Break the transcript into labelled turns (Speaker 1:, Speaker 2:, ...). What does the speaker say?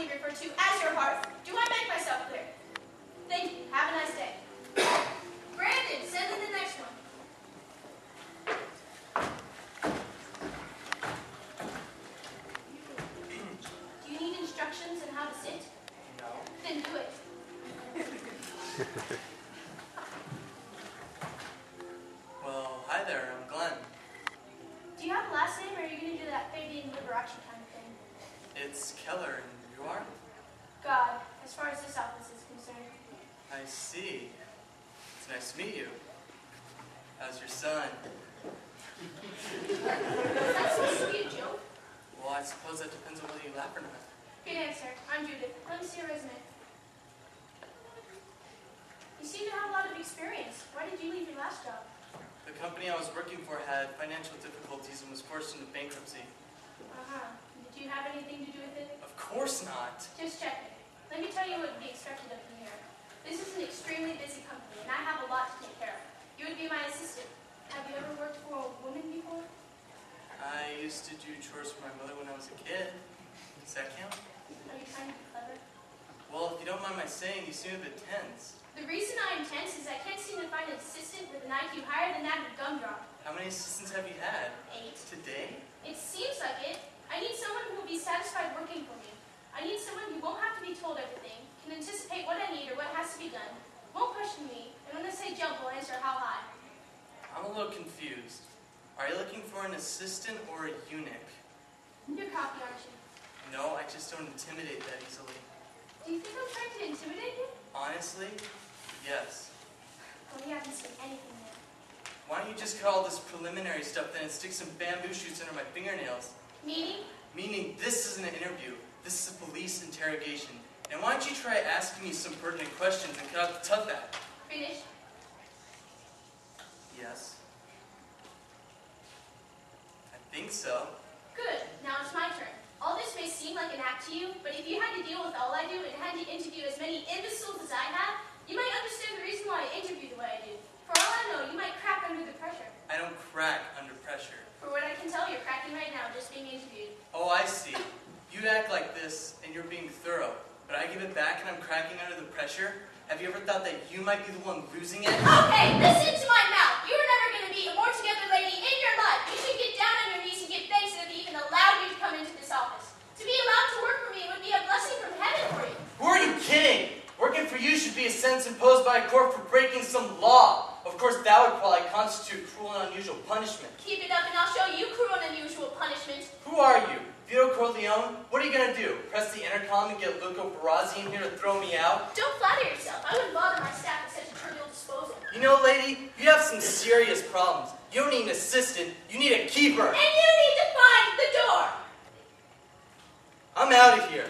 Speaker 1: commonly referred to as your hearth. Do I make myself clear? Thank you. Have a nice day. Brandon, send in the next one. Do you need instructions on how to sit?
Speaker 2: No.
Speaker 1: Then do it.
Speaker 2: Well, hi there, I'm Glenn.
Speaker 1: Do you have a last name, or are you going to do that fading Liberace kind of thing?
Speaker 2: It's Keller, and you are?
Speaker 1: God, as far as this office is concerned.
Speaker 2: I see. It's nice to meet you. How's your son?
Speaker 1: That's supposed to be a joke.
Speaker 2: Well, I suppose that depends on whether you laugh or not.
Speaker 1: Good answer. I'm Judith. Let me see your resume. You seem to have a lot of experience. Why did you leave your last job?
Speaker 2: The company I was working for had financial difficulties and was forced into bankruptcy.
Speaker 1: Uh-huh. Did you have anything to do with it?
Speaker 2: Of course not.
Speaker 1: Just checking. Let me tell you what would be expected of me here. This is an extremely busy company, and I have a lot to take care of. You would be my assistant. Have you ever worked for a woman before?
Speaker 2: I used to do chores for my mother when I was a kid. Does that count?
Speaker 1: Are you trying to be clever?
Speaker 2: Well, if you don't mind my saying, you seem a bit tense.
Speaker 1: The reason I am tense is I can't seem to find an assistant with an IQ higher than that of a gumdrop.
Speaker 2: How many assistants have you had?
Speaker 1: 8.
Speaker 2: Today?
Speaker 1: It seems like it. I need someone who will be satisfied working for me. I need someone who won't have to be told everything, can anticipate what I need or what has to be done, won't question me, and when they say jump, will answer how high.
Speaker 2: I'm a little confused. Are you looking for an assistant or a eunuch?
Speaker 1: You're cocky, aren't you?
Speaker 2: No, I just don't intimidate that easily.
Speaker 1: Do you think I'm trying to intimidate you?
Speaker 2: Honestly, yes.
Speaker 1: Well, you haven't seen anything yet.
Speaker 2: Why don't you just cut all this preliminary stuff then and stick some bamboo shoots under my fingernails?
Speaker 1: Meaning?
Speaker 2: Meaning this isn't an interview. This is a police interrogation. And why don't you try asking me some pertinent questions and cut out the tough act?
Speaker 1: Finished?
Speaker 2: Yes. I think so.
Speaker 1: Good. Now it's my turn. All this may seem like an act to you, but if you had to deal with all I do and had to interview as many imbeciles as I have, you might understand the reason why I interview the way I do. For all I know, you might crack under the pressure.
Speaker 2: I don't crack under pressure.
Speaker 1: For what I can tell, you're cracking right now just being interviewed.
Speaker 2: Oh, I see. You act like this and you're being thorough, but I give it back and I'm cracking under the pressure? Have you ever thought that you might be the one losing it?
Speaker 1: Okay, listen to my mouth. You are never going to meet a more together lady in your life. You should get down on your knees and give thanks that I've even allowed you to come into this office. To be allowed to work for me would be a blessing from heaven for you.
Speaker 2: Who are you kidding? Working for you should be a sentence imposed by a court for breaking some law. Of course, that would probably constitute cruel and unusual punishment.
Speaker 1: Keep it up and I'll show you cruel and unusual punishment.
Speaker 2: Who are you? Vito Corleone? What are you going to do? Press the intercom and get Luca Barrazzi in here to throw me out?
Speaker 1: Don't flatter yourself. I wouldn't bother my staff with such a trivial disposal.
Speaker 2: You know, lady, you have some serious problems. You don't need an assistant, you need a keeper.
Speaker 1: And you need to find the door.
Speaker 2: I'm out of here.